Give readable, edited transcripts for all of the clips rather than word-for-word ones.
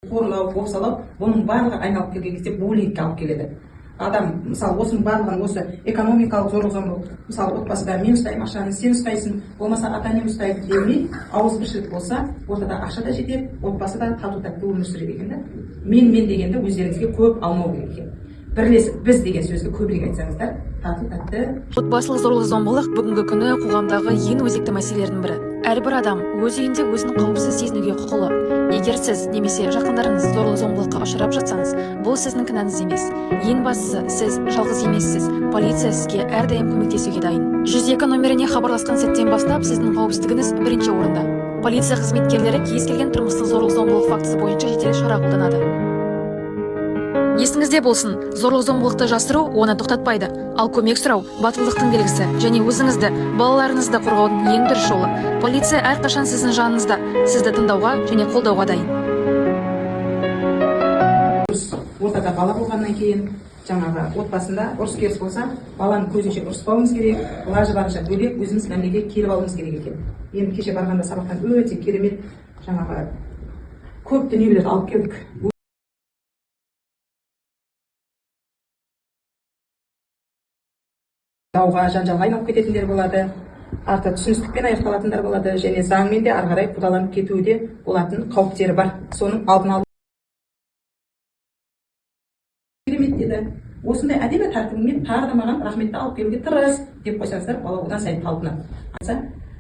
қорлау, бопсалау, бұның барлығы айналып келген кезде буллингке алып келеді. Адам, мысалы, осының барлығын осы экономикалық зорлық-зомбылық, мысалы, отбасыда мен ұстаймын ақшаны, сен ұстайсың, болмаса ата-анем ұстайды демей, ауызбіршілік болса, ортада ақша да жетеді, отбасы да тату-тәтті өмір сүреді екен да. Мен дегенді өздеріңізге көп алмау керек екен. Бірлесіп біз деген сөзді көбірек айтсаңыздар, тату-тәтті. Отбасылық зорлық-зомбылық бүгінгі күні қоғамдағы ең өзекті мәселелердің бірі. Әрбір адам өз үйінде өзін қауіпсіз сезінуге құқылы. Егер сіз немесе жақындарыңыз зорлық-зомбылыққа ұшырап жатсаңыз, бұл сіздің кінәңіз емес. Ең бастысы, сіз жалғыз емессіз. Полиция сізге әрдайым көмектесуге дайын. 102 номеріне хабарласқан сәттен бастап сіздің қауіпсіздігіңіз бірінші орында. Полиция қызметкерлері кез келген тұрмыстық зорлық-зомбылық фактісі бойынша жедел шара қолданады. Есіңізде болсын, зорлық-зомбылықты жасыру оны тоқтатпайды. Ал көмек сұрау батылдықтың белгісі және өзіңізді, балаларыңызды қорғаудың ең дұрыс жолы. Полиция әрқашан сіздің жаныңызда, сізді тыңдауға және қолдауға дайын. Ортада бала болғаннан кейін, жаңағы отбасында ұрыс-керіс болса, баланы көзінше ұрыспауымыз керек, лажы барынша бөлек өзіміз мәмлеге келіп алуымыз керек екен. Енді кеше барғанда сабақтан өте керемет жаңағы көп дүниелерді алып келдік. Дауға, жанжалға айналып кететіндер болады, арты түсіністікпен аяқталатындар болады, және заңмен де ары қарай қудаланып кетуі де болатын қауіптері бар. Соның алдын алу керемет деді. Осындай әдемі тәртібіңмен тағы да маған рахметті алып келуге тырыс деп қойсаңыздар, бала одан сайын талпынады.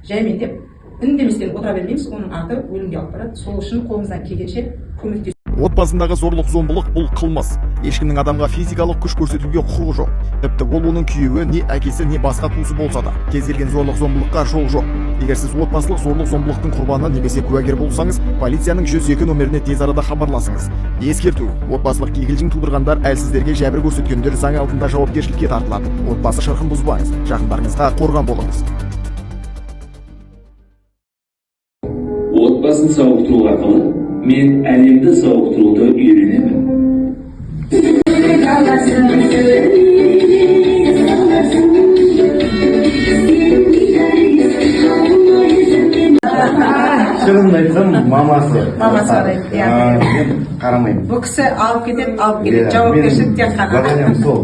Жаймен деп үндеместен отыра бермейміз, оның арты өлімге алып барады. Сол үшін қолымыздан келгенше көмектесу. Отбасындағы зорлық-зомбылық бұл қылмыс. Ешкімнің адамға физикалық күш көрсетуге құқығы жоқ. Тіпті ол оның күйеуі, не әкесі, не басқа туысы болса да, кез келген зорлық-зомбылыққа жол жоқ. Егер сіз отбасылық зорлық-зомбылықтың құрбаны немесе куәгер болсаңыз, полицияның 102 номеріне тез арада хабарласыңыз. Ескерту: отбасылық кикілжің тудырғандар, әлсіздерге жәбір көрсеткендер заң алдында жауапкершілікке тартылады. Отбасы шырқын бұзбаңыз, жақындарыңызға қорған болыңыз. Отбасын сауықтыру арқылы мен әлемді сауықтыруды үйренемін. Шынымды айтсам, мамасы. Мамасы қарайды, Мен қарамаймын. Бұл кісі алып кетеді, жауапкершілік тек қана. Бағанем сол,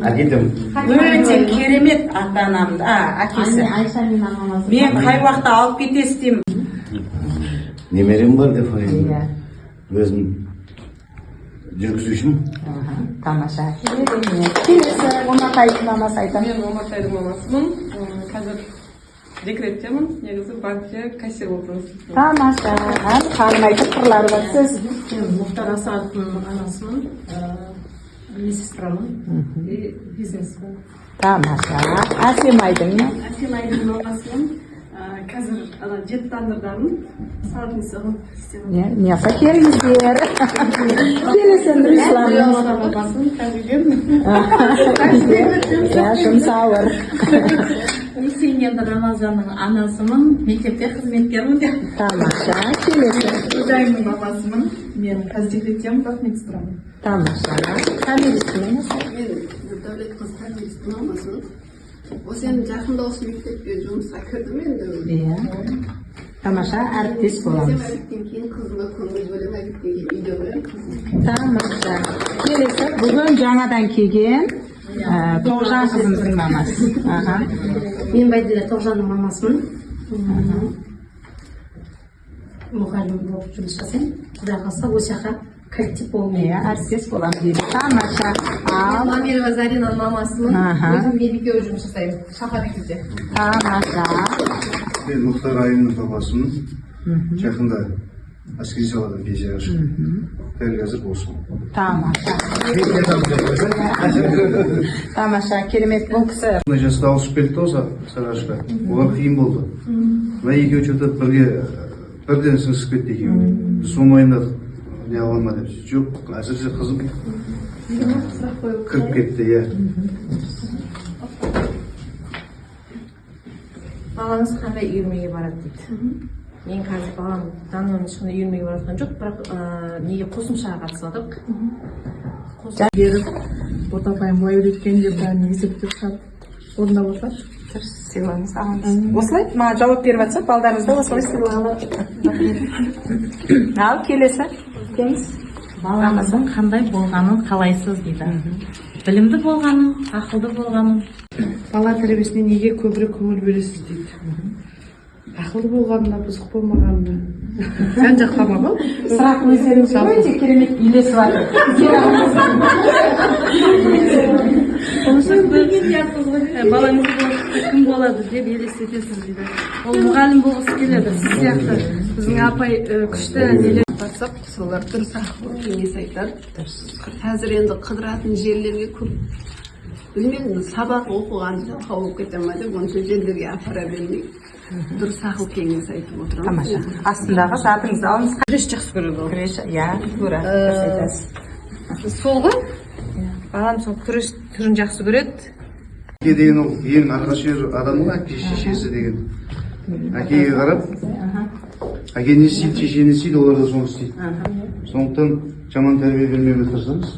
әкелем. Өте керемет ата-анамды, әкесі. Мен қай уақытта алып кетесіз деймін. Немерем бар деп ойлаймын. Өзім жүргізушім. Тамаша. Келесі, Оматайдың мамасы айтамын. Мен Оматайдың мамасымын. Қазір декреттемін. Негізі банкте кассир болып жұмыс істеймін. Тамаша. Ханым айтып қырлары бар сіз. Мен Мұхтар Асадовтың анасымын. Медсестрамын. Бизнесмен. Тамаша. Әсемайдың Әсемайдың мамасымын. Қазір жеттандырдамын. Сағатынсығын істемін. Неса келіңіздер. Келесі Нұрисламның Мамасын қазірген. жұмсауыр. Есенген Рамазанның анасымын. Мектепте қызметкермін деп. Тамаша. Келесі. Құдайымның мамасымын. Мен қазір декреттемін, бірақ медсестрамын. Тамаша. Камилистің Мен Дәулет Қызқадиевтің мамасымын. Осы енді жақында осы мектепке жұмысқа кірдім енді. Тамаша, әріптес боламыз. Әдеттен кейін қызыма көңіл бөлем, әдеттен кейін үйде боламын. Тамаша. Келесі, бүгін жаңадан келген Тоғжан қызымыздың мамасы. Мен Байділі Тоғжанның мамасымын. Мұғалім болып жұмыс жасаймын. Құдай қаласа осы жаққа коллектив болмай. Әріптес боламыз дейді. Тамаша. Мамирова Заринаның мамасымын. Өзім медикеу жұмыс жасаймын. Шаха мектепте. Тамаша. Мен Мұхтар Айымның папасымын. Жақында әскери саладан пенсияға шықтым. Дәл қазір босымын. Тамаша. Тамаша, керемет бұл кісі. Мына жасқа ауысып кетті осы Сарыағашқа. Олар қиын болды. Мына екеуі что-то бірден сіңісіп кетті екеуі. Біз соны ойындадық. Не алма деп. Жоқ, әсіресе қызым кіріп кетті, Балаңыз қандай үйірмеге барады дейді. Мен қазір балам дананың ешқандай үйірмеге бара жатқан жоқ, бірақ неге қосымшаға қатысып жатық. Беріп, ботапайым былай үйреткен деп бәрін есептеп шығады. Орындап отырады. Сыйлаңыз, алыңыз. Осылай, маған жауап беріп жатса, балдарыңызды осылай сыйлаңыз. Ал, келесі. кеткенбіз. балаңыздың қандай болғанын қалайсыз дейді. Білімді болғанын, ақылды болғанын. Бала тәрбиесіне неге көбірек көңіл бересіз дейді. Ақылды болғанына, бұзық болмағанына. Жан жақтама ба? Сұрақ өздеріңіз өте керемет үйлесіп жатыр. Балаңыз кім болады деп елестетесіз дейді. Ол мұғалім болғысы келеді. Сіз сияқты біздің апай күшті нелер Барсақ, солар дұрыс ақыл кеңес айтады. Қазір енді қыдыратын жерлерге көп. Білмеймін, сабақ оқығанды қауып кете ма деп, онша жерлерге апара бермей. Дұрыс ақыл кеңес айтып отырамын. Тамаша. Астындағы затыңызды алыңыз. күрес жақсы көреді ол. Күрес, иә, тура. дұрыс айтасыз. Сол ғой? Балам сол күрес түрін жақсы көреді. Әке деген ол ең арқашер адамның әке шешесі деген. Әкеге қарап, әке не істейді, шеше не істейді, олар да соны істейді. Сондықтан жаман тәрбие бермеуге тырысамыз.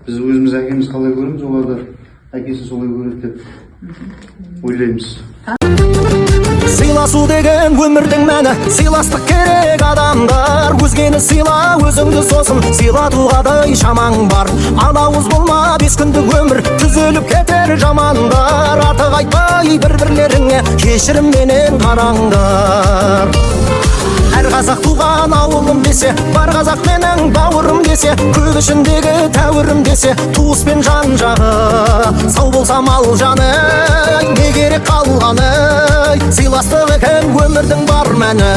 Біз өзіміз әкеміз қалай көреміз, олар да әкесі солай көреді деп ойлаймыз. Сыйласу деген өмірдің мәні, сыйластық керек адамдар. Өзгені сыйла, өзіңді сосын сыйлатуға да шамаң бар. Анауыз болма, 5 күндік өмір түзеліп кетер жамандар. Артық айтпай бір-бірлеріңе кешірімменен қараңдар. Әр қазақ туған ауылым десе, бар қазақ менің бауырым десе, көк ішіндегі тәуірім десе, туыс пен жан жағы. Сау болса мал жаны, не керек қалғаны, сыйластық екен өмірдің бар мәні.